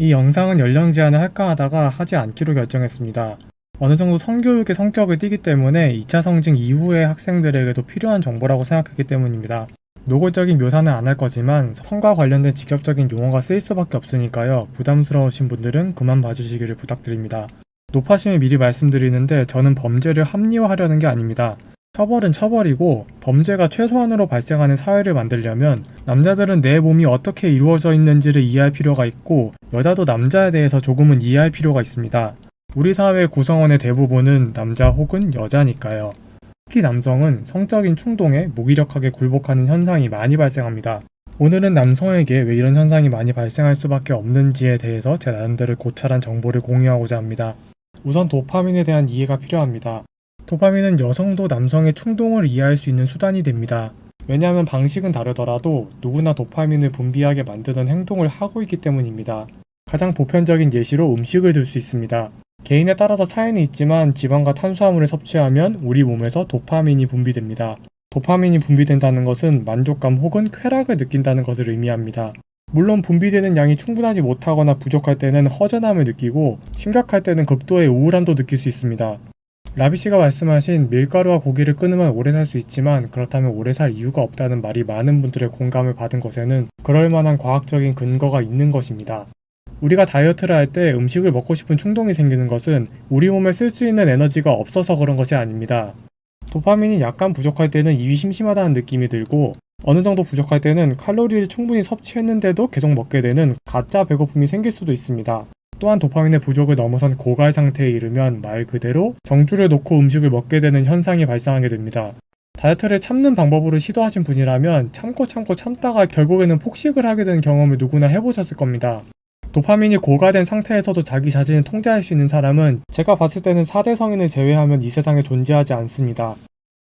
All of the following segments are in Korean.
이 영상은 연령 제한을 할까 하다가 하지 않기로 결정했습니다. 어느 정도 성교육의 성격을 띠기 때문에 2차 성징 이후의 학생들에게도 필요한 정보라고 생각했기 때문입니다. 노골적인 묘사는 안 할 거지만 성과 관련된 직접적인 용어가 쓰일 수밖에 없으니까요. 부담스러우신 분들은 그만 봐주시기를 부탁드립니다. 노파심에 미리 말씀드리는데 저는 범죄를 합리화하려는 게 아닙니다. 처벌은 처벌이고 범죄가 최소한으로 발생하는 사회를 만들려면 남자들은 내 몸이 어떻게 이루어져 있는지를 이해할 필요가 있고 여자도 남자에 대해서 조금은 이해할 필요가 있습니다. 우리 사회의 구성원의 대부분은 남자 혹은 여자니까요. 특히 남성은 성적인 충동에 무기력하게 굴복하는 현상이 많이 발생합니다. 오늘은 남성에게 왜 이런 현상이 많이 발생할 수밖에 없는지에 대해서 제 나름대로 고찰한 정보를 공유하고자 합니다. 우선 도파민에 대한 이해가 필요합니다. 도파민은 여성도 남성의 충동을 이해할 수 있는 수단이 됩니다. 왜냐하면 방식은 다르더라도 누구나 도파민을 분비하게 만드는 행동을 하고 있기 때문입니다. 가장 보편적인 예시로 음식을 들 수 있습니다. 개인에 따라서 차이는 있지만 지방과 탄수화물을 섭취하면 우리 몸에서 도파민이 분비됩니다. 도파민이 분비된다는 것은 만족감 혹은 쾌락을 느낀다는 것을 의미합니다. 물론 분비되는 양이 충분하지 못하거나 부족할 때는 허전함을 느끼고 심각할 때는 극도의 우울함도 느낄 수 있습니다. 라비씨가 말씀하신 밀가루와 고기를 끊으면 오래 살 수 있지만 그렇다면 오래 살 이유가 없다는 말이 많은 분들의 공감을 받은 것에는 그럴 만한 과학적인 근거가 있는 것입니다. 우리가 다이어트를 할 때 음식을 먹고 싶은 충동이 생기는 것은 우리 몸에 쓸 수 있는 에너지가 없어서 그런 것이 아닙니다. 도파민이 약간 부족할 때는 입이 심심하다는 느낌이 들고 어느 정도 부족할 때는 칼로리를 충분히 섭취했는데도 계속 먹게 되는 가짜 배고픔이 생길 수도 있습니다. 또한 도파민의 부족을 넘어선 고갈 상태에 이르면 말 그대로 정주를 놓고 음식을 먹게 되는 현상이 발생하게 됩니다. 다이어트를 참는 방법으로 시도하신 분이라면 참고 참다가 결국에는 폭식을 하게 되는 경험을 누구나 해보셨을 겁니다. 도파민이 고갈된 상태에서도 자기 자신을 통제할 수 있는 사람은 제가 봤을 때는 4대 성인을 제외하면 이 세상에 존재하지 않습니다.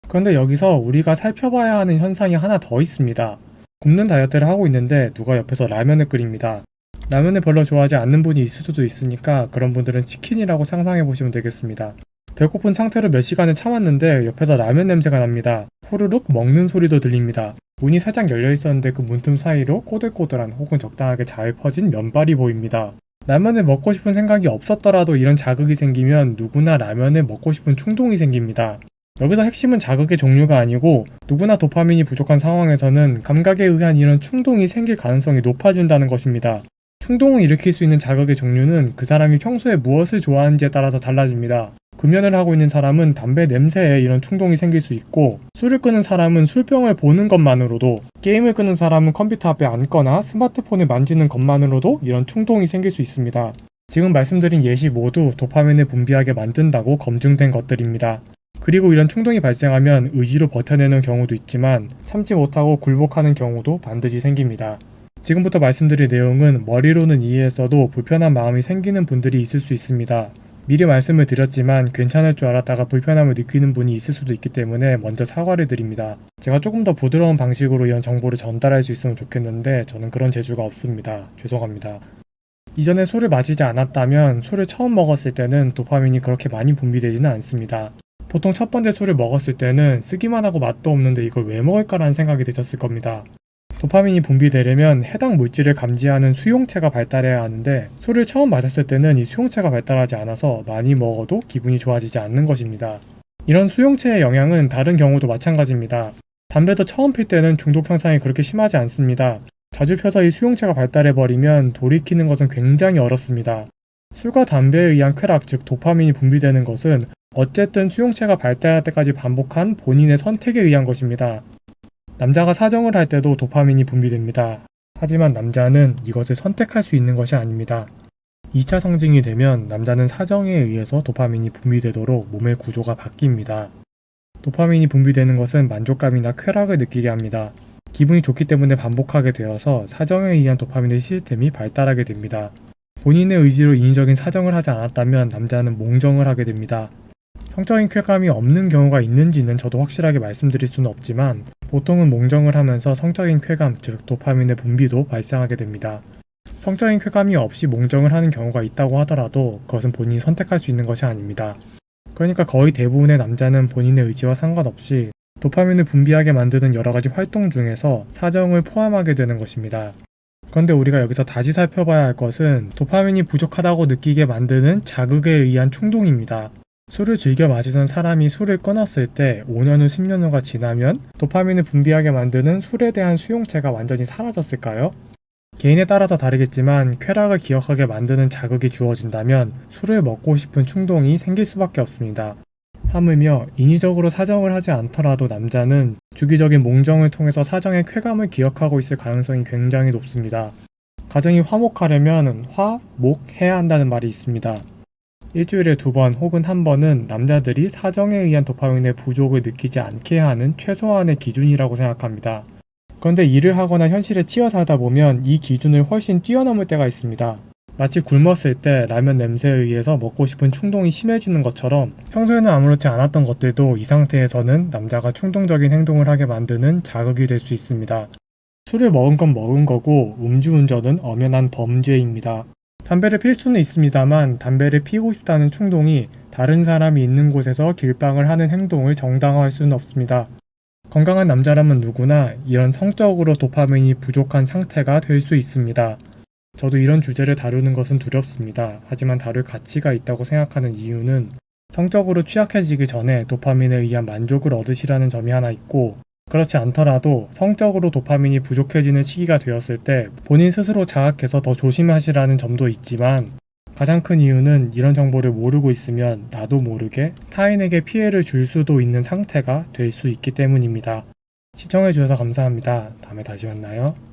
그런데 여기서 우리가 살펴봐야 하는 현상이 하나 더 있습니다. 굶는 다이어트를 하고 있는데 누가 옆에서 라면을 끓입니다. 라면을 별로 좋아하지 않는 분이 있을 수도 있으니까 그런 분들은 치킨이라고 상상해 보시면 되겠습니다. 배고픈 상태로 몇 시간을 참았는데 옆에서 라면 냄새가 납니다. 후루룩 먹는 소리도 들립니다. 문이 살짝 열려 있었는데 그 문틈 사이로 꼬들꼬들한 혹은 적당하게 잘 퍼진 면발이 보입니다. 라면을 먹고 싶은 생각이 없었더라도 이런 자극이 생기면 누구나 라면을 먹고 싶은 충동이 생깁니다. 여기서 핵심은 자극의 종류가 아니고 누구나 도파민이 부족한 상황에서는 감각에 의한 이런 충동이 생길 가능성이 높아진다는 것입니다. 충동을 일으킬 수 있는 자극의 종류는 그 사람이 평소에 무엇을 좋아하는지에 따라서 달라집니다. 금연을 하고 있는 사람은 담배 냄새에 이런 충동이 생길 수 있고 술을 끄는 사람은 술병을 보는 것만으로도 게임을 끄는 사람은 컴퓨터 앞에 앉거나 스마트폰을 만지는 것만으로도 이런 충동이 생길 수 있습니다. 지금 말씀드린 예시 모두 도파민을 분비하게 만든다고 검증된 것들입니다. 그리고 이런 충동이 발생하면 의지로 버텨내는 경우도 있지만 참지 못하고 굴복하는 경우도 반드시 생깁니다. 지금부터 말씀드릴 내용은 머리로는 이해했어도 불편한 마음이 생기는 분들이 있을 수 있습니다. 미리 말씀을 드렸지만 괜찮을 줄 알았다가 불편함을 느끼는 분이 있을 수도 있기 때문에 먼저 사과를 드립니다. 제가 조금 더 부드러운 방식으로 이런 정보를 전달할 수 있으면 좋겠는데 저는 그런 재주가 없습니다. 죄송합니다. 이전에 술을 마시지 않았다면 술을 처음 먹었을 때는 도파민이 그렇게 많이 분비되지는 않습니다. 보통 첫 번째 술을 먹었을 때는 쓰기만 하고 맛도 없는데 이걸 왜 먹을까라는 생각이 드셨을 겁니다. 도파민이 분비되려면 해당 물질을 감지하는 수용체가 발달해야 하는데 술을 처음 마셨을 때는 이 수용체가 발달하지 않아서 많이 먹어도 기분이 좋아지지 않는 것입니다. 이런 수용체의 영향은 다른 경우도 마찬가지입니다. 담배도 처음 필 때는 중독 현상이 그렇게 심하지 않습니다. 자주 펴서 이 수용체가 발달해버리면 돌이키는 것은 굉장히 어렵습니다. 술과 담배에 의한 쾌락, 즉 도파민이 분비되는 것은 어쨌든 수용체가 발달할 때까지 반복한 본인의 선택에 의한 것입니다. 남자가 사정을 할 때도 도파민이 분비됩니다. 하지만 남자는 이것을 선택할 수 있는 것이 아닙니다. 2차 성징이 되면 남자는 사정에 의해서 도파민이 분비되도록 몸의 구조가 바뀝니다. 도파민이 분비되는 것은 만족감이나 쾌락을 느끼게 합니다. 기분이 좋기 때문에 반복하게 되어서 사정에 의한 도파민의 시스템이 발달하게 됩니다. 본인의 의지로 인위적인 사정을 하지 않았다면 남자는 몽정을 하게 됩니다. 성적인 쾌감이 없는 경우가 있는지는 저도 확실하게 말씀드릴 수는 없지만 보통은 몽정을 하면서 성적인 쾌감, 즉 도파민의 분비도 발생하게 됩니다. 성적인 쾌감이 없이 몽정을 하는 경우가 있다고 하더라도 그것은 본인이 선택할 수 있는 것이 아닙니다. 그러니까 거의 대부분의 남자는 본인의 의지와 상관없이 도파민을 분비하게 만드는 여러 가지 활동 중에서 사정을 포함하게 되는 것입니다. 그런데 우리가 여기서 다시 살펴봐야 할 것은 도파민이 부족하다고 느끼게 만드는 자극에 의한 충동입니다. 술을 즐겨 마시던 사람이 술을 끊었을 때 5년 후, 10년 후가 지나면 도파민을 분비하게 만드는 술에 대한 수용체가 완전히 사라졌을까요? 개인에 따라서 다르겠지만 쾌락을 기억하게 만드는 자극이 주어진다면 술을 먹고 싶은 충동이 생길 수밖에 없습니다. 하물며 인위적으로 사정을 하지 않더라도 남자는 주기적인 몽정을 통해서 사정의 쾌감을 기억하고 있을 가능성이 굉장히 높습니다. 가정이 화목하려면 화, 목, 해야 한다는 말이 있습니다. 일주일에 2번 혹은 1번은 남자들이 사정에 의한 도파민의 부족을 느끼지 않게 하는 최소한의 기준이라고 생각합니다. 그런데 일을 하거나 현실에 치여 살다 보면 이 기준을 훨씬 뛰어넘을 때가 있습니다. 마치 굶었을 때 라면 냄새에 의해서 먹고 싶은 충동이 심해지는 것처럼 평소에는 아무렇지 않았던 것들도 이 상태에서는 남자가 충동적인 행동을 하게 만드는 자극이 될 수 있습니다. 술을 먹은 건 먹은 거고 음주운전은 엄연한 범죄입니다. 담배를 필 수는 있습니다만 담배를 피우고 싶다는 충동이 다른 사람이 있는 곳에서 길빵을 하는 행동을 정당화할 수는 없습니다. 건강한 남자라면 누구나 이런 성적으로 도파민이 부족한 상태가 될 수 있습니다. 저도 이런 주제를 다루는 것은 두렵습니다. 하지만 다룰 가치가 있다고 생각하는 이유는 성적으로 취약해지기 전에 도파민에 의한 만족을 얻으시라는 점이 하나 있고, 그렇지 않더라도 성적으로 도파민이 부족해지는 시기가 되었을 때 본인 스스로 자각해서 더 조심하시라는 점도 있지만, 가장 큰 이유는 이런 정보를 모르고 있으면 나도 모르게 타인에게 피해를 줄 수도 있는 상태가 될 수 있기 때문입니다. 시청해주셔서 감사합니다. 다음에 다시 만나요.